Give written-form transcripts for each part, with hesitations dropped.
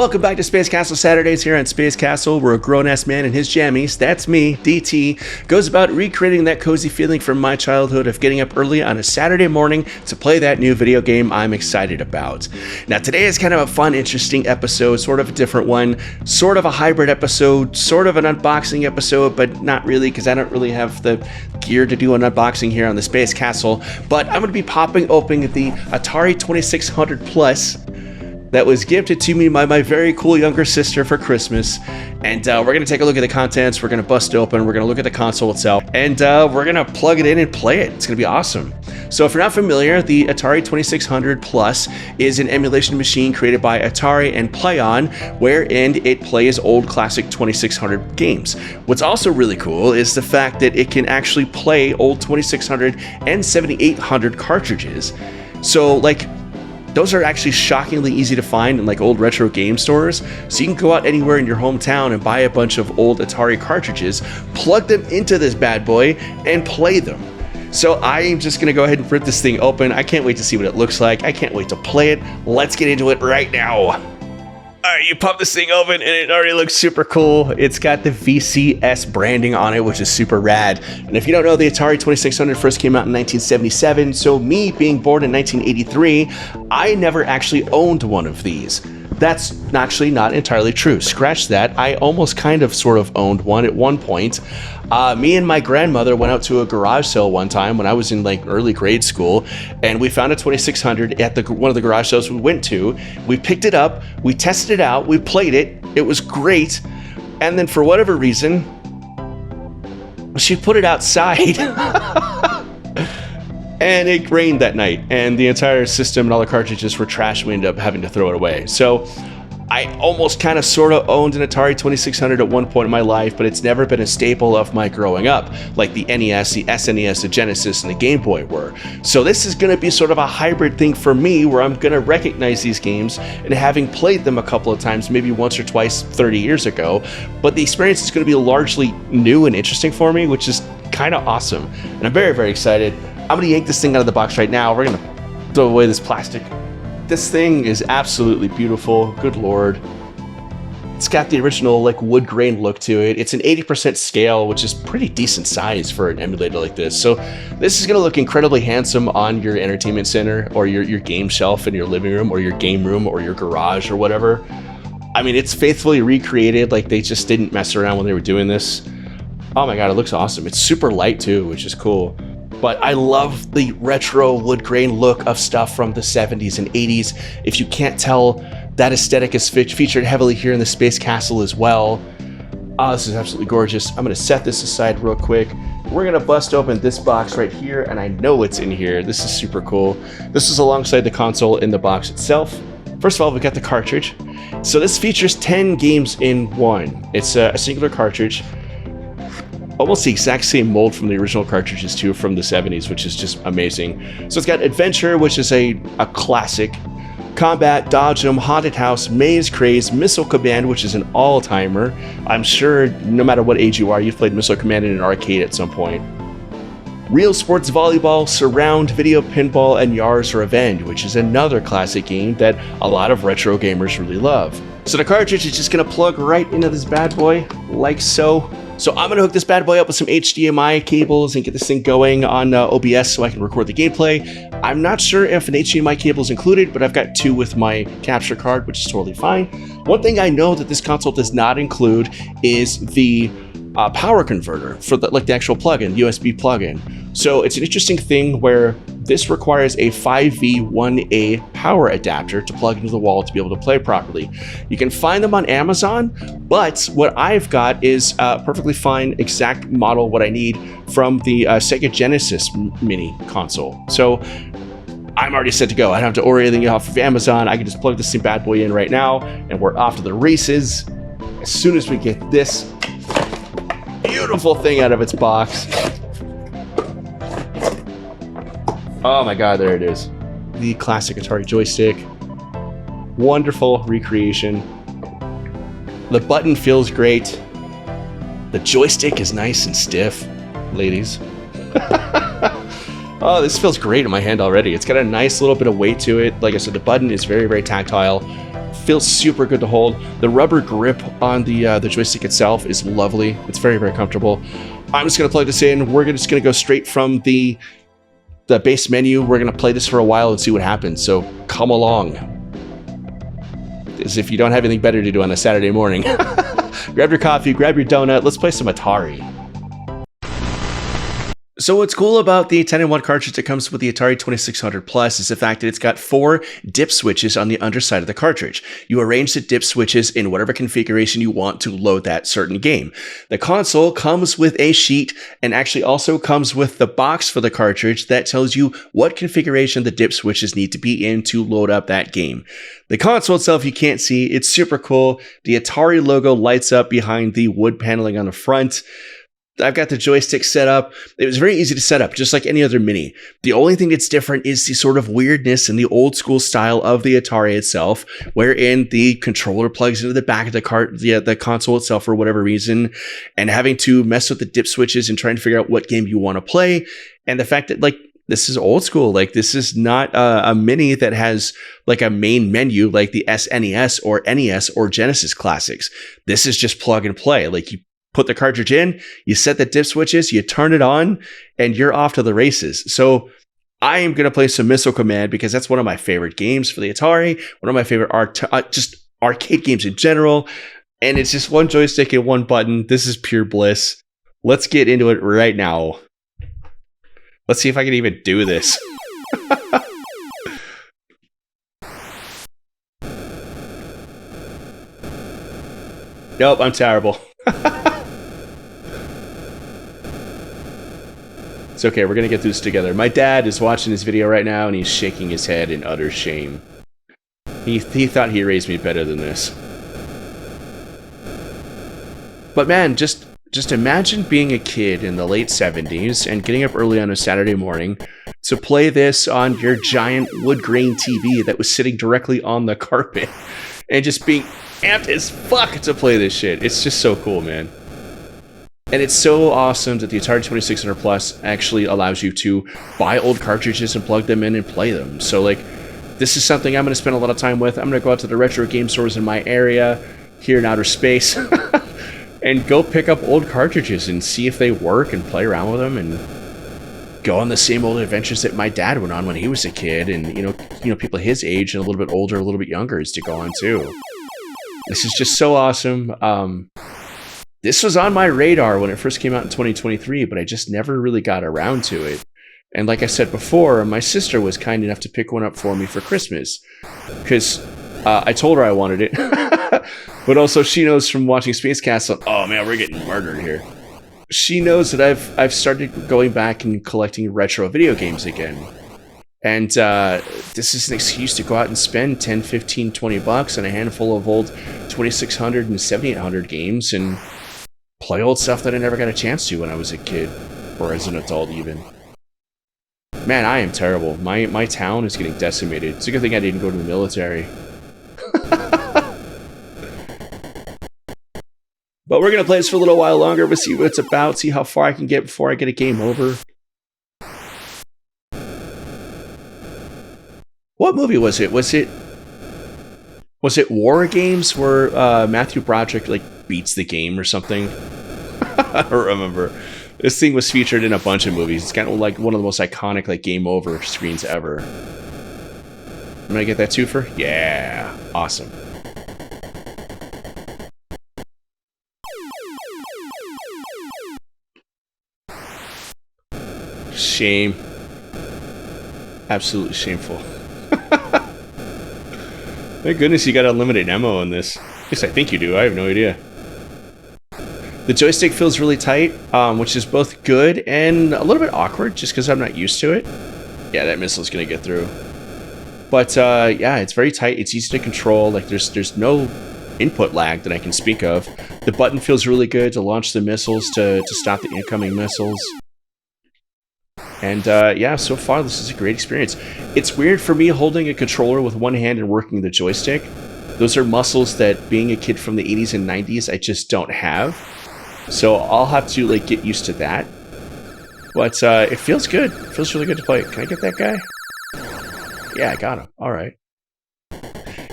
Welcome back to Space Castle Saturdays here on Space Castle, where a grown-ass man and his jammies, that's me, DT, goes about recreating that cozy feeling from my childhood of getting up early on a Saturday morning to play that new video game I'm excited about. Now today is kind of a fun, interesting episode, sort of a different one, sort of a hybrid episode, sort of an unboxing episode, but not really because I don't really have the gear to do an unboxing here on the Space Castle, but I'm going to be popping open the Atari 2600 Plus that was gifted to me by my very cool younger sister for Christmas. And we're going to take a look at the contents, we're going to bust it open, we're going to look at the console itself, and we're going to plug it in and play it. It's going to be awesome. So if you're not familiar, the Atari 2600 Plus is an emulation machine created by Atari and PlayOn, wherein it plays old classic 2600 games. What's also really cool is the fact that it can actually play old 2600 and 7800 cartridges. So like, those are actually shockingly easy to find in like old retro game stores. So you can go out anywhere in your hometown and buy a bunch of old Atari cartridges, plug them into this bad boy, and play them. So I'm just gonna go ahead and rip this thing open. I can't wait to see what it looks like. I can't wait to play it. Let's get into it right now. Alright, you pop this thing open and it already looks super cool. It's got the VCS branding on it, which is super rad. And if you don't know, the Atari 2600 first came out in 1977, so me being born in 1983, I never actually owned one of these. That's actually not entirely true. Scratch that. I almost kind of sort of owned one at one point. Me and my grandmother went out to a garage sale one time when I was in like early grade school, and we found a 2600 at one of the garage sales we went to. We picked it up, we tested it out, we played it, it was great, and then for whatever reason, she put it outside. And it rained that night, and the entire system and all the cartridges were trashed. We ended up having to throw it away. So I almost kind of sort of owned an Atari 2600 at one point in my life, but it's never been a staple of my growing up, like the NES, the SNES, the Genesis, and the Game Boy were. So this is going to be sort of a hybrid thing for me, where I'm going to recognize these games, and having played them a couple of times, maybe once or twice 30 years ago, but the experience is going to be largely new and interesting for me, which is kind of awesome. And I'm very, very excited. I'm going to yank this thing out of the box right now. We're going to throw away this plastic. This thing is absolutely beautiful. Good Lord. It's got the original like wood grain look to it. It's an 80% scale, which is pretty decent size for an emulator like this. So this is going to look incredibly handsome on your entertainment center or your game shelf in your living room or your game room or your garage or whatever. I mean, it's faithfully recreated. Like, they just didn't mess around when they were doing this. Oh my God, it looks awesome. It's super light too, which is cool. But I love the retro wood grain look of stuff from the 70s and 80s. If you can't tell, that aesthetic is featured heavily here in the Space Castle as well. Oh, this is absolutely gorgeous. I'm going to set this aside real quick. We're going to bust open this box right here, and I know it's in here. This is super cool. This is alongside the console in the box itself. First of all, we got the cartridge. So this features 10 games in one. It's a singular cartridge. Almost the exact same mold from the original cartridges too, from the 70s, which is just amazing. So it's got Adventure, which is a classic, Combat, Dodge 'em, Haunted House, Maze, Craze, Missile Command, which is an all-timer. I'm sure no matter what age you are, you've played Missile Command in an arcade at some point. Real Sports Volleyball, Surround, Video Pinball, and Yars Revenge, which is another classic game that a lot of retro gamers really love. So the cartridge is just gonna plug right into this bad boy, like so. So I'm gonna hook this bad boy up with some HDMI cables and get this thing going on OBS so I can record the gameplay. I'm not sure if an HDMI cable is included, but I've got two with my capture card, which is totally fine. One thing I know that this console does not include is the power converter for the actual plug-in, USB plug-in. So it's an interesting thing where this requires a 5V1A power adapter to plug into the wall to be able to play properly. You can find them on Amazon, but what I've got is a perfectly fine exact model what I need from the Sega Genesis mini console. So I'm already set to go. I don't have to order anything off of Amazon. I can just plug this bad boy in right now, and we're off to the races as soon as we get this beautiful thing out of its box. Oh my God, there it is. The classic Atari joystick. Wonderful recreation. The button feels great. The joystick is nice and stiff, ladies. Oh, this feels great in my hand already. It's got a nice little bit of weight to it. Like I said, the button is very, very tactile. Feels super good to hold. The rubber grip on the joystick itself is lovely. It's very, very comfortable. I'm just gonna plug this in. We're just gonna go straight from the base menu. We're gonna play this for a while and see what happens. So come along. As if you don't have anything better to do on a Saturday morning. Grab your coffee, grab your donut. Let's play some Atari. So what's cool about the 10-in-1 cartridge that comes with the Atari 2600 Plus is the fact that it's got 4 dip switches on the underside of the cartridge. You arrange the dip switches in whatever configuration you want to load that certain game. The console comes with a sheet and actually also comes with the box for the cartridge that tells you what configuration the dip switches need to be in to load up that game. The console itself you can't see. It's super cool. The Atari logo lights up behind the wood paneling on the front. I've got the joystick set up. It was very easy to set up, just like any other Mini. The only thing that's different is the sort of weirdness and the old school style of the Atari itself, wherein the controller plugs into the back of the console itself for whatever reason, and having to mess with the dip switches and trying to figure out what game you want to play. And the fact that, like, this is old school. Like, this is not a Mini that has like a main menu like the SNES or NES or Genesis classics. This is just plug and play. Like, you put the cartridge in, you set the dip switches, you turn it on, and you're off to the races. So I am going to play some Missile Command because that's one of my favorite games for the Atari, one of my favorite just arcade games in general, and it's just one joystick and one button. This is pure bliss. Let's get into it right now. Let's see if I can even do this. Nope, I'm terrible. It's okay, we're gonna get through this together. My dad is watching this video right now and he's shaking his head in utter shame. He thought he raised me better than this. But man, just imagine being a kid in the late 70s and getting up early on a Saturday morning to play this on your giant wood grain TV that was sitting directly on the carpet and just being amped as fuck to play this shit. It's just so cool, man. And it's so awesome that the Atari 2600 Plus actually allows you to buy old cartridges and plug them in and play them. So, like, this is something I'm going to spend a lot of time with. I'm going to go out to the retro game stores in my area here in outer space and go pick up old cartridges and see if they work and play around with them and go on the same old adventures that my dad went on when he was a kid, and you know people his age and a little bit older, a little bit younger is to go on too. This is just so awesome. This was on my radar when it first came out in 2023, but I just never really got around to it. And like I said before, my sister was kind enough to pick one up for me for Christmas because I told her I wanted it. But also she knows from watching Space Castle, oh man, we're getting murdered here. She knows that I've started going back and collecting retro video games again. And this is an excuse to go out and spend 10, 15, 20 bucks on a handful of old 2600 and 7800 games and play old stuff that I never got a chance to when I was a kid, or as an adult even. Man, I am terrible. My town is getting decimated. It's a good thing I didn't go to the military. But we're going to play this for a little while longer. We'll see what it's about, see how far I can get before I get a game over. What movie was it? Was it War Games where Matthew Broderick like beats the game or something? I don't remember. This thing was featured in a bunch of movies. It's kind of like one of the most iconic like game over screens ever. I'm gonna get that twofer? Yeah, awesome. Shame. Absolutely shameful. Thank goodness you got unlimited ammo in this. At least I think you do. I have no idea. The joystick feels really tight, which is both good and a little bit awkward just because I'm not used to it. Yeah, that missile's going to get through. But yeah, it's very tight. It's easy to control. Like there's no input lag that I can speak of. The button feels really good to launch the missiles to stop the incoming missiles. And yeah, so far this is a great experience. It's weird for me holding a controller with one hand and working the joystick. Those are muscles that being a kid from the 80s and 90s I just don't have. So I'll have to like get used to that. But it feels good. It feels really good to play. Can I get that guy? Yeah, I got him. All right.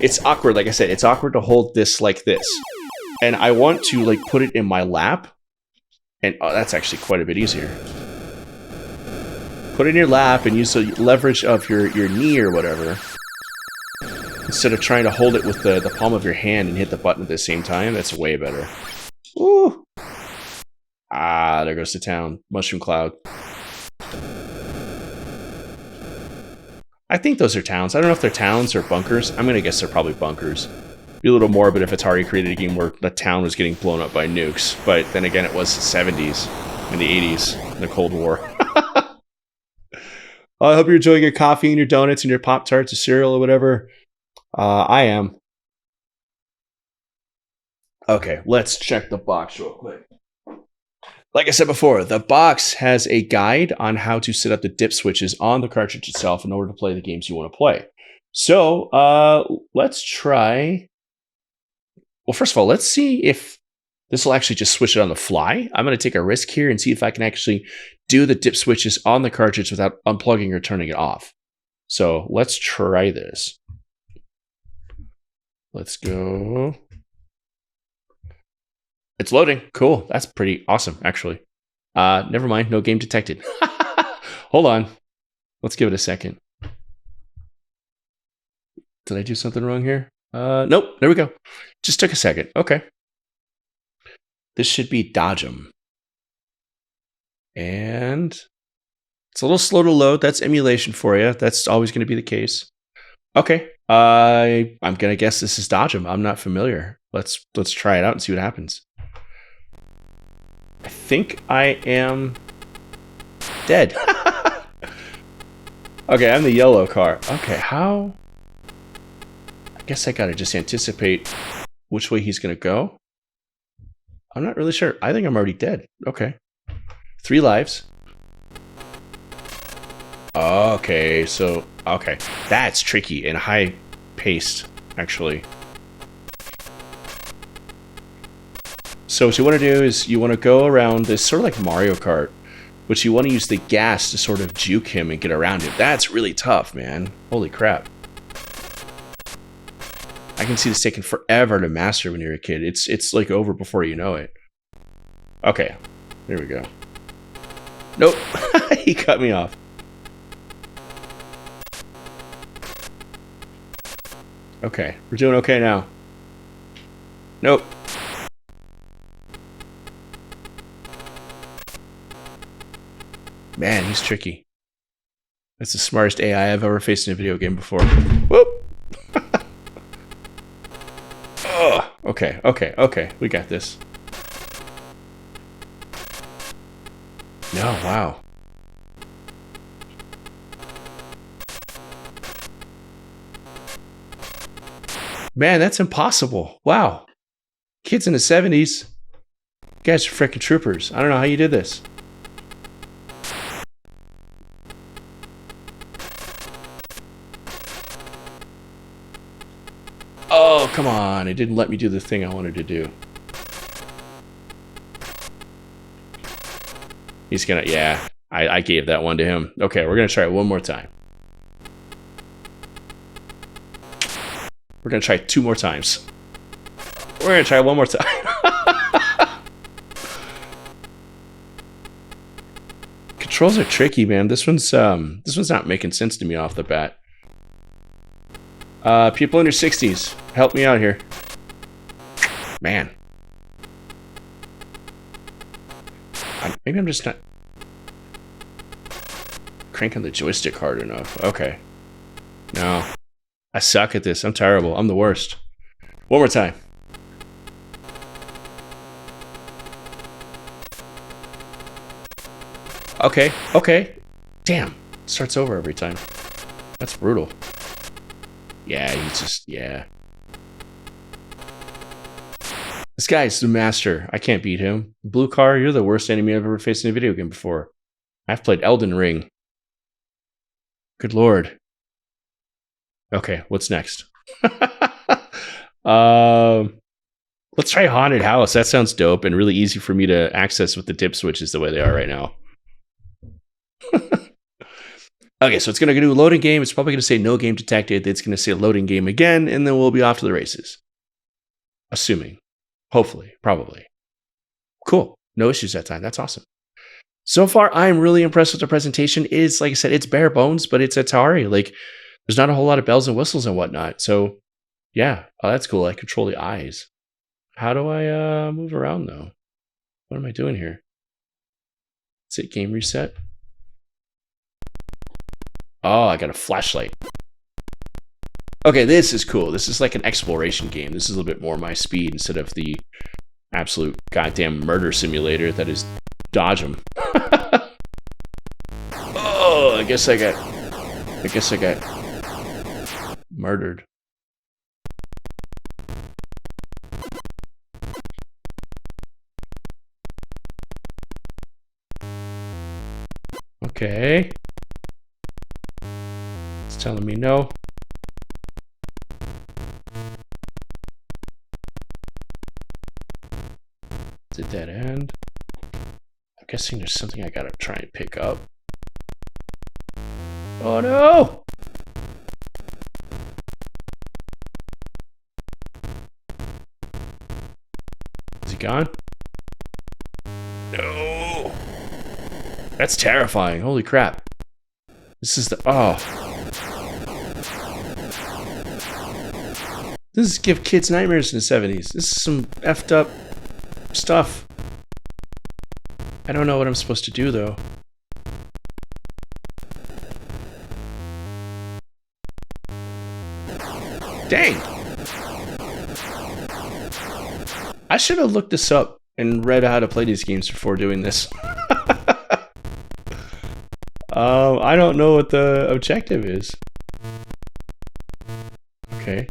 It's awkward. Like I said, it's awkward to hold this like this. And I want to like put it in my lap. And oh, that's actually quite a bit easier. Put it in your lap and use the leverage of your knee or whatever. Instead of trying to hold it with the palm of your hand and hit the button at the same time. That's way better. Woo! Ah, there goes the town. Mushroom cloud. I think those are towns. I don't know if they're towns or bunkers. I'm going to guess they're probably bunkers. Be a little morbid if Atari created a game where the town was getting blown up by nukes. But then again, it was the 70s and the 80s, in the Cold War. I hope you're enjoying your coffee and your donuts and your Pop-Tarts or cereal or whatever. I am. Okay, let's check the box real quick. Like I said before, the box has a guide on how to set up the dip switches on the cartridge itself in order to play the games you want to play. So, let's try... Well, first of all, let's see if this will actually just switch it on the fly. I'm going to take a risk here and see if I can actually do the dip switches on the cartridge without unplugging or turning it off. So, let's try this. Let's go... It's loading. Cool. That's pretty awesome, actually. Never mind. No game detected. Hold on. Let's give it a second. Did I do something wrong here? Nope. There we go. Just took a second. Okay. This should be dodge 'em. And it's a little slow to load. That's emulation for you. That's always going to be the case. Okay. I'm going to guess this is dodge 'em. I'm not familiar. Let's try it out and see what happens. I think I am dead. Okay, I'm the yellow car. Okay, how? I guess I gotta just anticipate which way he's gonna go. I'm not really sure. I think I'm already dead. Okay. 3 lives. Okay, so, okay. That's tricky and high paced, actually. So what you want to do is you want to go around this sort of like Mario Kart, but you want to use the gas to sort of juke him and get around him. That's really tough, man. Holy crap. I can see this taking forever to master when you're a kid. It's like over before you know it. Okay, there we go. Nope, he cut me off. Okay, we're doing okay now. Nope. Man, he's tricky. That's the smartest AI I've ever faced in a video game before. Whoop! Oh, okay. We got this. No, wow. Man, that's impossible. Wow. Kids in the 70s. You guys are freaking troopers. I don't know how you did this. Oh, come on. It didn't let me do the thing I wanted to do. He's gonna... Yeah, I gave that one to him. Okay, we're gonna try it one more time. We're gonna try 2 more times. We're gonna try one more time. Controls are tricky, man. This one's not making sense to me off the bat. People in your 60s, help me out here. Man. Maybe I'm just not cranking the joystick hard enough. Okay. No. I suck at this. I'm terrible. I'm the worst. One more time. Okay. Damn. It starts over every time. That's brutal. Yeah, he's just, yeah. This guy's the master. I can't beat him. Blue car, you're the worst enemy I've ever faced in a video game before. I've played Elden Ring. Good lord. Okay, what's next? Let's try Haunted House. That sounds dope and really easy for me to access with the dip switches the way they are right now. Okay, so it's going to do a loading game. It's probably going to say no game detected. It's going to say loading game again, and then we'll be off to the races. Assuming. Hopefully. Probably. Cool. No issues that time. That's awesome. So far, I'm really impressed with the presentation. It's, like I said, it's bare bones, but it's Atari. Like, there's not a whole lot of bells and whistles and whatnot. So, yeah. Oh, that's cool. I control the eyes. How do I move around, though? What am I doing here? Is it game reset? Oh, I got a flashlight. Okay, this is cool. This is like an exploration game. This is a little bit more my speed instead of the absolute goddamn murder simulator that is dodge 'em. Oh, I guess I got murdered. Okay. It's telling me no. It's a dead end. I'm guessing there's something I gotta try and pick up. Oh no! Is he gone? No! That's terrifying. Holy crap. This is the... Oh. This is give kids nightmares in the 70s. This is some effed up stuff. I don't know what I'm supposed to do, though. Dang! I should have looked this up and read how to play these games before doing this. I don't know what the objective is. Okay.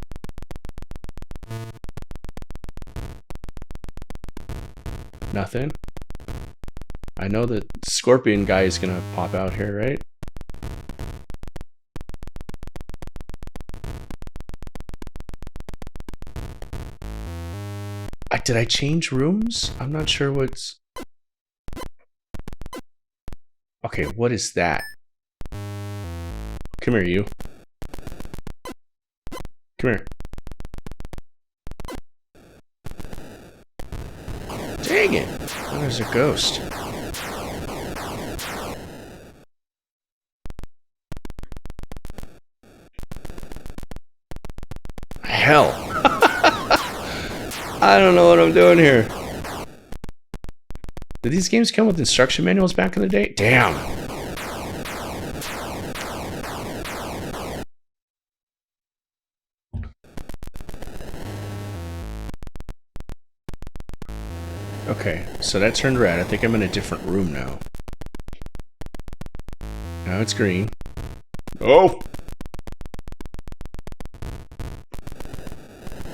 Nothing. I know that Scorpion guy is gonna pop out here, right? Did I change rooms? I'm not sure what's... Okay, what is that? Come here, you. Come here. Dang it! Oh, there's a ghost. Hell. I don't know what I'm doing here. Did these games come with instruction manuals back in the day? Damn. Okay, so that turned red. I think I'm in a different room now. Now it's green. Oh!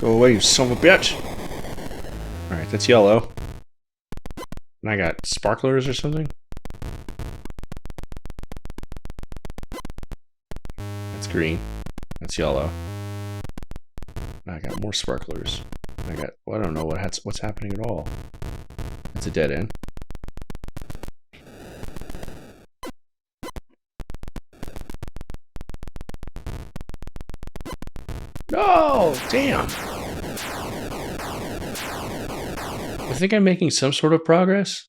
Go away, you son of a bitch! Alright, that's yellow. And I got sparklers or something? That's green. That's yellow. I got more sparklers. I got... Well, I don't know what's happening at all. That's a dead end. No! Damn! I think I'm making some sort of progress.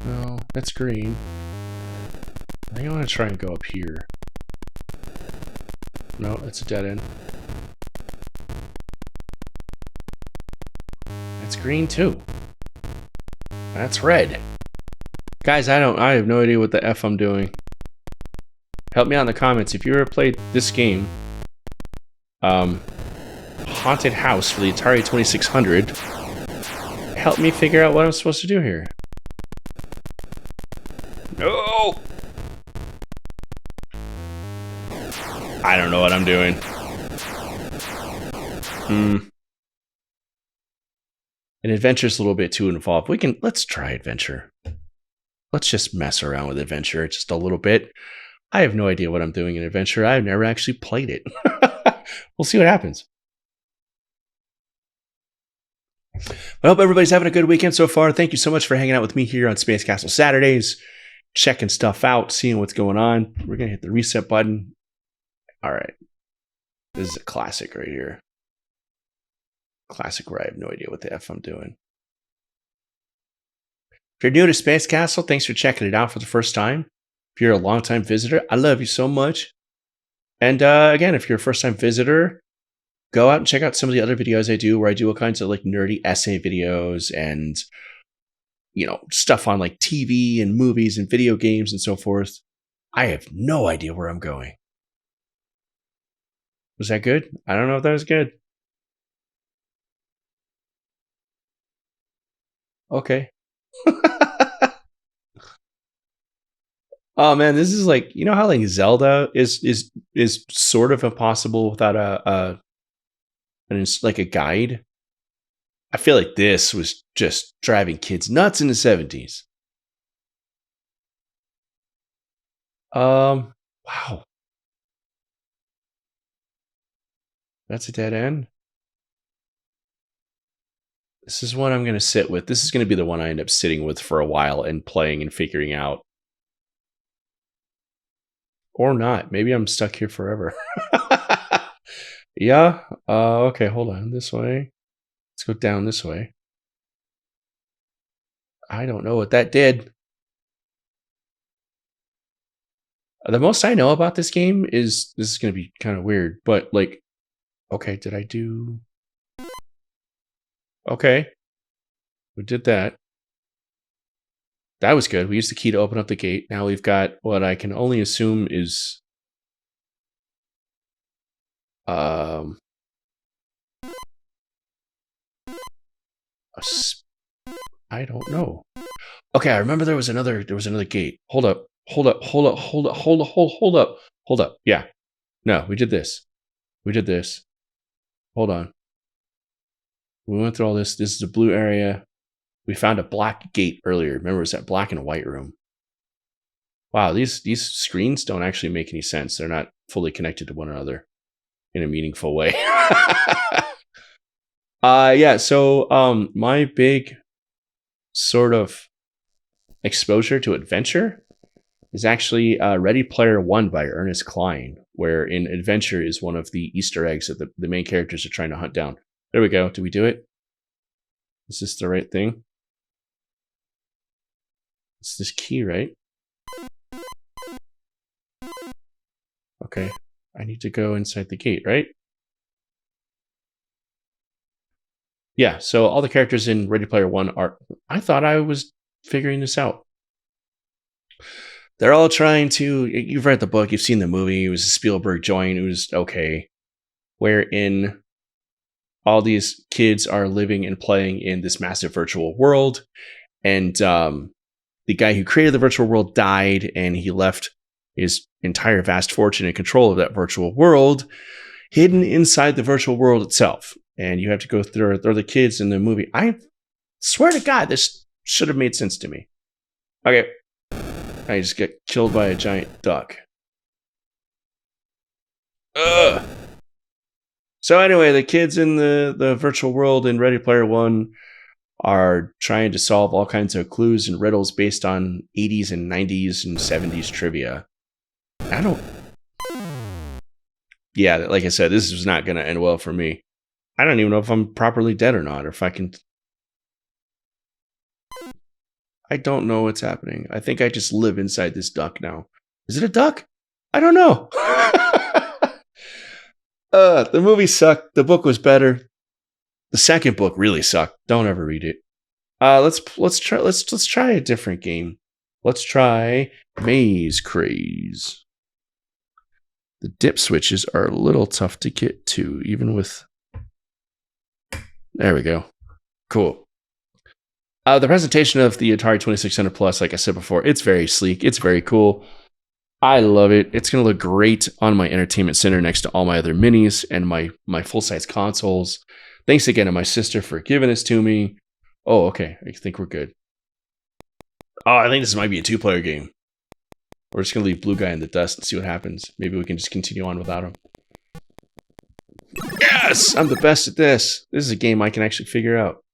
No, that's green. I think I want to try and go up here. No, that's a dead end. That's green too. That's red. Guys, I have no idea what the F I'm doing. Help me out in the comments. If you ever played this game, Haunted House for the Atari 2600, help me figure out what I'm supposed to do here. No! I don't know what I'm doing. An adventure's a little bit too involved. Let's try adventure. Let's just mess around with adventure just a little bit. I have no idea what I'm doing in adventure. I've never actually played it. We'll see what happens. I hope everybody's having a good weekend so far. Thank you so much for hanging out with me here on Space Castle Saturdays, checking stuff out, seeing what's going on. We're going to hit the reset button. All right. This is a classic right here. Classic where I have no idea what the F I'm doing. If you're new to Space Castle, thanks for checking it out for the first time. If you're a longtime visitor, I love you so much. And again, if you're a first-time visitor, go out and check out some of the other videos I do where I do all kinds of like nerdy essay videos and, you know, stuff on like TV and movies and video games and so forth. I have no idea where I'm going. Was that good? I don't know if that was good. Okay. Oh man, this is like, you know how like Zelda is sort of impossible without like a guide. I feel like this was just driving kids nuts in the 70s. Wow. That's a dead end. This is one I'm going to sit with. This is going to be the one I end up sitting with for a while and playing and figuring out. Or not. Maybe I'm stuck here forever. Yeah. Okay, hold on. This way. Let's go down this way. I don't know what that did. The most I know about this game is, this is going to be kind of weird, but like, okay, did I do... Okay. We did that. That was good. We used the key to open up the gate. Now we've got what I can only assume is... I don't know. Okay, I remember there was another gate. Hold up. Yeah. No, we did this. Hold on. We went through all this. This is a blue area. We found a black gate earlier. Remember, it was that black and white room. Wow, these screens don't actually make any sense. They're not fully connected to one another in a meaningful way. Yeah, so my big sort of exposure to adventure is actually Ready Player One by Ernest Cline, where in adventure is one of the Easter eggs that the main characters are trying to hunt down. There we go. Did we do it? Is this the right thing? It's this key, right? Okay. I need to go inside the gate, right? Yeah, so all the characters in Ready Player One are... I thought I was figuring this out. They're all trying to... You've read the book, you've seen the movie. It was a Spielberg joint. It was okay. Wherein all these kids are living and playing in this massive virtual world. And the guy who created the virtual world died, and he left his entire vast fortune and control of that virtual world hidden inside the virtual world itself. And you have to go through the kids in the movie. I swear to God, this should have made sense to me. Okay. I just get killed by a giant duck. Ugh. So anyway, the kids in the virtual world in Ready Player One are trying to solve all kinds of clues and riddles based on 80s and 90s and 70s trivia. Yeah, like I said, this is not going to end well for me. I don't even know if I'm properly dead or not, or if I can... I don't know what's happening. I think I just live inside this duck now. Is it a duck? I don't know. The movie sucked. The book was better. The second book really sucked. Don't ever read it. Let's try a different game. Let's try Maze Craze. The dip switches are a little tough to get to, even with... There we go. Cool. The presentation of the Atari 2600 Plus, like I said before, it's very sleek. It's very cool. I love it. It's going to look great on my entertainment center next to all my other minis and my full-size consoles. Thanks again to my sister for giving this to me. Oh, okay. I think we're good. Oh, I think this might be a two-player game. We're just going to leave Blue Guy in the dust and see what happens. Maybe we can just continue on without him. Yes! I'm the best at this. This is a game I can actually figure out.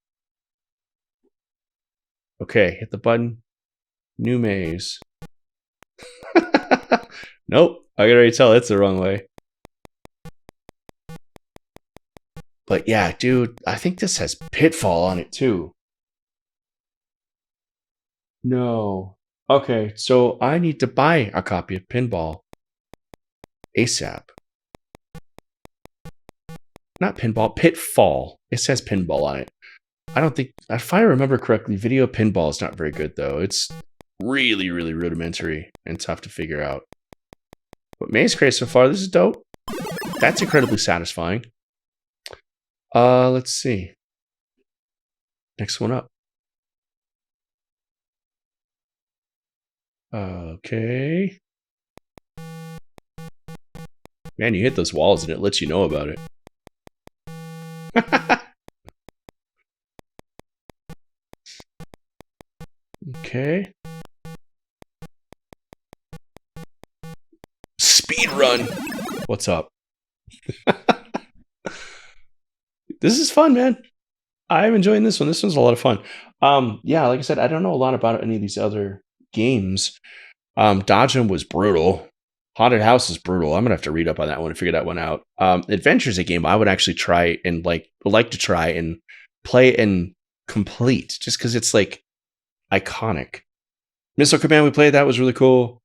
Okay, hit the button. New maze. Nope, I can already tell it's the wrong way. But yeah, dude, I think this has Pitfall on it too. No. Okay, so I need to buy a copy of Pinball ASAP. Not Pinball, Pitfall. It says Pinball on it. I don't think, if I remember correctly, video pinball is not very good though. It's really, really rudimentary and tough to figure out. But Maze Craze so far, this is dope. That's incredibly satisfying. Let's see. Next one up. Okay. Man, you hit those walls and it lets you know about it. Okay. Speed run. What's up? This is fun, man. I'm enjoying this one. This one's a lot of fun. Yeah, like I said, I don't know a lot about any of these other games. Dodgem was brutal. Haunted House is brutal. I'm gonna have to read up on that one and figure that one out. Adventure is a game I would actually try and like to try and play and complete, just because it's like iconic. Missile Command, we played that, was really cool.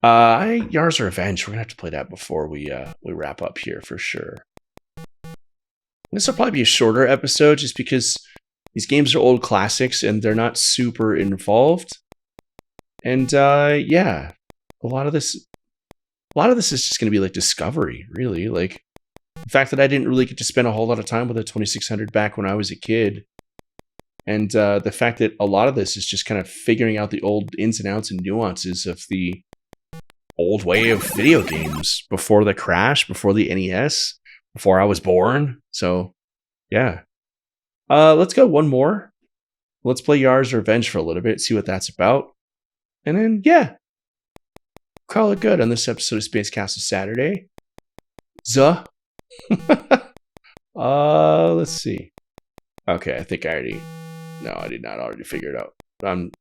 Yars Revenge, we're gonna have to play that before we wrap up here for sure. This will probably be a shorter episode just because these games are old classics and they're not super involved. And yeah, a lot of this is just going to be like discovery, really. Like the fact that I didn't really get to spend a whole lot of time with a 2600 back when I was a kid. And the fact that a lot of this is just kind of figuring out the old ins and outs and nuances of the old way of video games before the crash, before the NES, before I was born. So, yeah. Let's go one more. Let's play Yars Revenge for a little bit, see what that's about. And then, yeah. Call it good on this episode of Space Castle Saturday. Let's see. Okay, I think I already... No, I did not already figure it out. I'm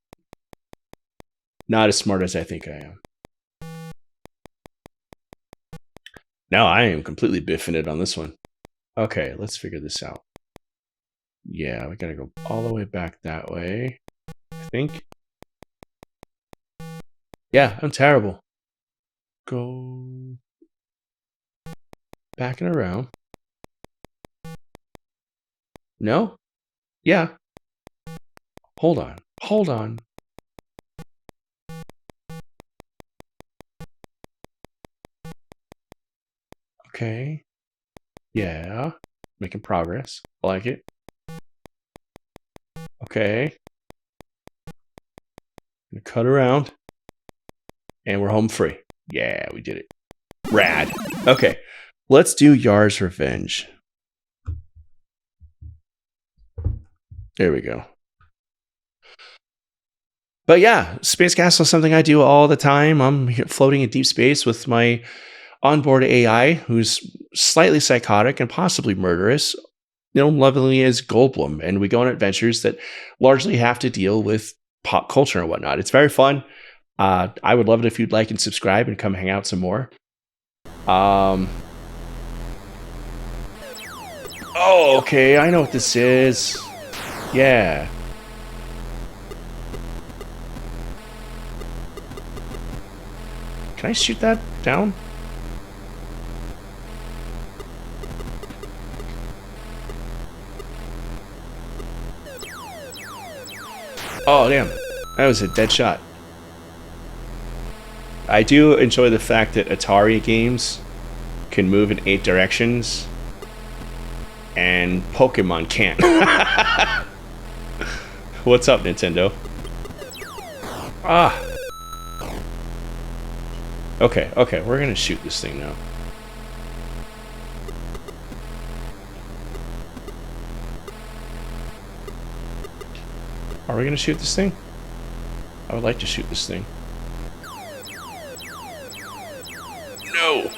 not as smart as I think I am. Now I am completely biffing it on this one. Okay, let's figure this out. Yeah, we gotta go all the way back that way, I think. Yeah, I'm terrible. Go back and around. No? Yeah. Hold on. Hold on. Okay. Yeah. Making progress. I like it. Okay. Gonna cut around. And we're home free. Yeah, we did it. Rad. Okay. Let's do Yars Revenge. There we go. But yeah, Space Castle is something I do all the time. I'm floating in deep space with my onboard AI, who's slightly psychotic and possibly murderous, lovingly as Goldblum. And we go on adventures that largely have to deal with pop culture and whatnot. It's very fun. I would love it if you'd like and subscribe and come hang out some more. Oh, okay. I know what this is. Yeah. Can I shoot that down? Oh, damn. That was a dead shot. I do enjoy the fact that Atari games can move in 8 directions and Pokemon can't. What's up, Nintendo? Ah. Okay, we're gonna shoot this thing now. Are we gonna shoot this thing? I would like to shoot this thing. No!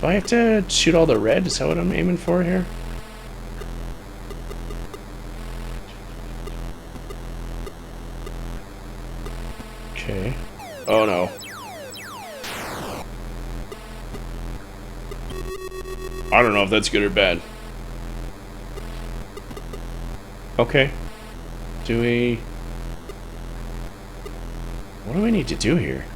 Do I have to shoot all the red? Is that what I'm aiming for here? Okay. Oh no. I don't know if that's good or bad. Okay. Do we... What do we need to do here?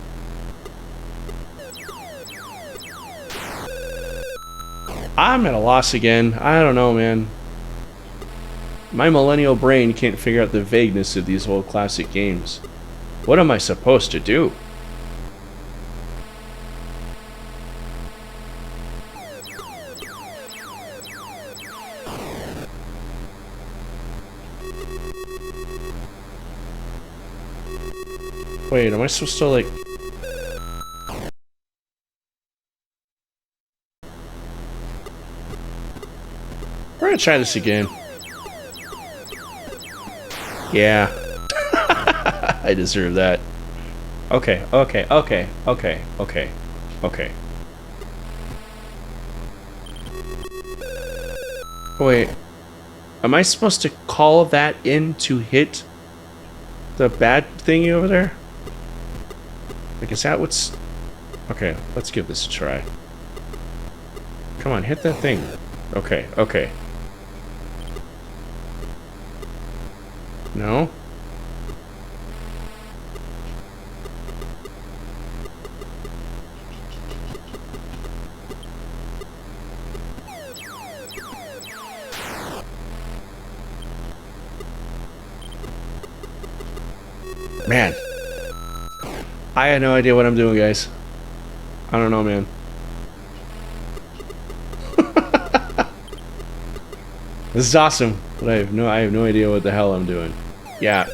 I'm at a loss again. I don't know, man. My millennial brain can't figure out the vagueness of these old classic games. What am I supposed to do? Wait, am I supposed to, like... We're gonna try this again. Yeah. I deserve that. Okay, okay, okay, okay, okay, okay. Wait. Am I supposed to call that in to hit the bad thingy over there? Like, is that what's... Okay, let's give this a try. Come on, hit that thing. Okay, okay. No? Man. I had no idea what I'm doing, guys. I don't know, man. This is awesome, but I have no idea what the hell I'm doing. Yeah.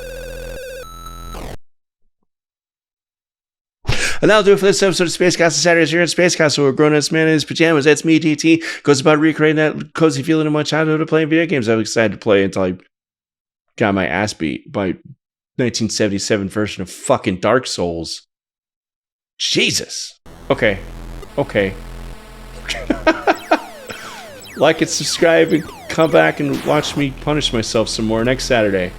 And that'll do it for this episode of Space Castle Saturdays here at Space Castle. We're grown as man in his pajamas. That's me, DT. Goes about recreating that cozy feeling of my childhood of playing video games. I was excited to play until I got my ass beat by 1977 version of fucking Dark Souls. Jesus. Okay. Okay. Like and subscribe and come back and watch me punish myself some more next Saturday.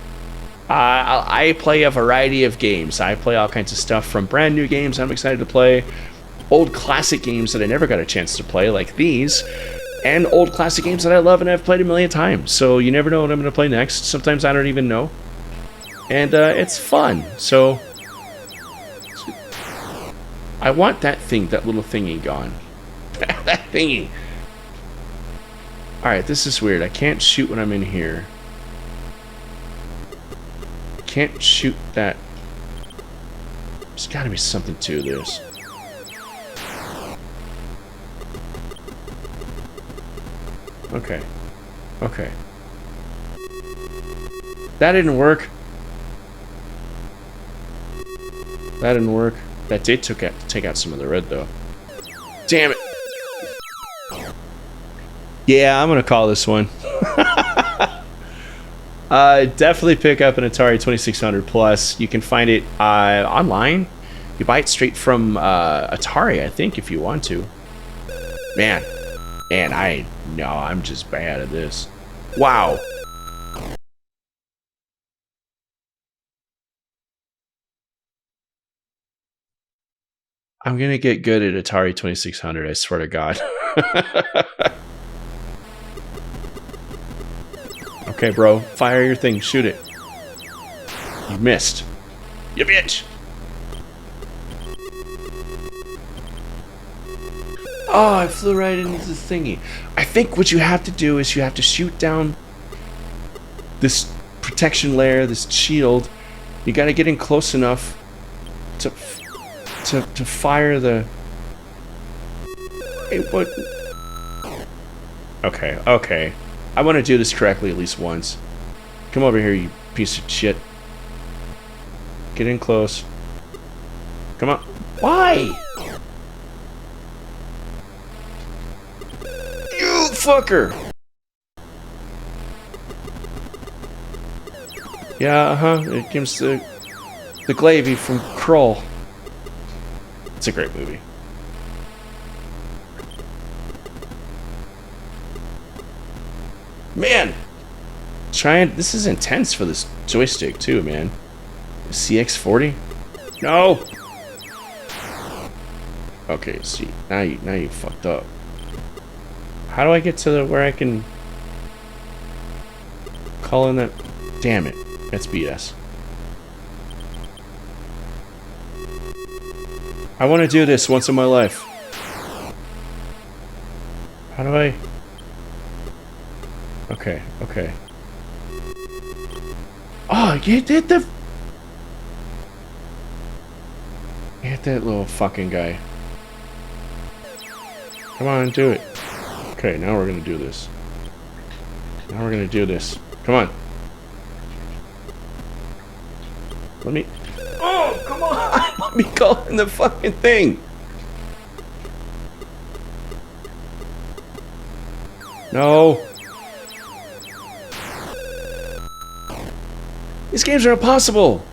I play a variety of games. I play all kinds of stuff from brand new games I'm excited to play, old classic games that I never got a chance to play like these, and old classic games that I love and I've played a million times. So you never know what I'm going to play next. Sometimes I don't even know. And it's fun. So I want that thing, that little thingy gone. That thingy. Alright, this is weird. I can't shoot when I'm in here. I can't shoot that. There's gotta be something to this. Okay. Okay. That didn't work. That didn't work. That did take out some of the red, though. Damn it. Yeah, I'm gonna call this one. Definitely pick up an Atari 2600 Plus. You can find it online. You buy it straight from Atari, I think, if you want to. Man, I'm just bad at this. Wow. I'm gonna get good at Atari 2600, I swear to God. Okay, bro. Fire your thing. Shoot it. You missed. You bitch! Oh, I flew right into the thingy. I think what you have to do is you have to shoot down this protection layer, this shield. You gotta get in close enough to fire the... Hey, what? Okay, okay. I want to do this correctly at least once. Come over here, you piece of shit. Get in close. Come on. Why? You fucker! Yeah, it gives the glavy from Kroll. It's a great movie. Man! This is intense for this joystick too, man. CX40? No. Okay, see, now you fucked up. How do I get to where I can call in that? Damn it, that's BS. I want to do this once in my life. How do I? Okay, okay. Oh, you did the. You hit that little fucking guy. Come on, do it. Okay, now we're gonna do this. Now we're gonna do this. Come on. Let me. Oh, come on! Let me go in the fucking thing. No. These games are impossible.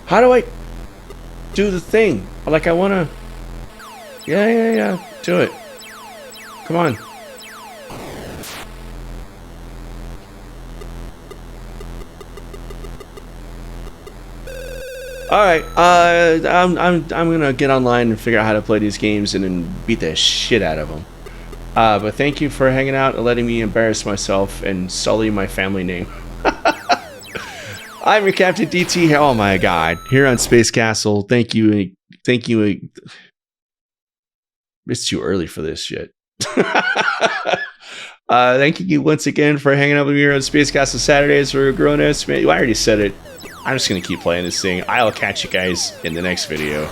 How do I do the thing? Like, I want to... Yeah. Do it. Come on. Alright, I'm gonna get online and figure out how to play these games and then beat the shit out of them. But thank you for hanging out and letting me embarrass myself and sully my family name. I'm your Captain DT. Oh my god. Here on Space Castle. Thank you. It's too early for this shit. Thank you once again for hanging out with me here on Space Castle Saturdays for grown-ups. Man, I already said it. I'm just going to keep playing this thing. I'll catch you guys in the next video.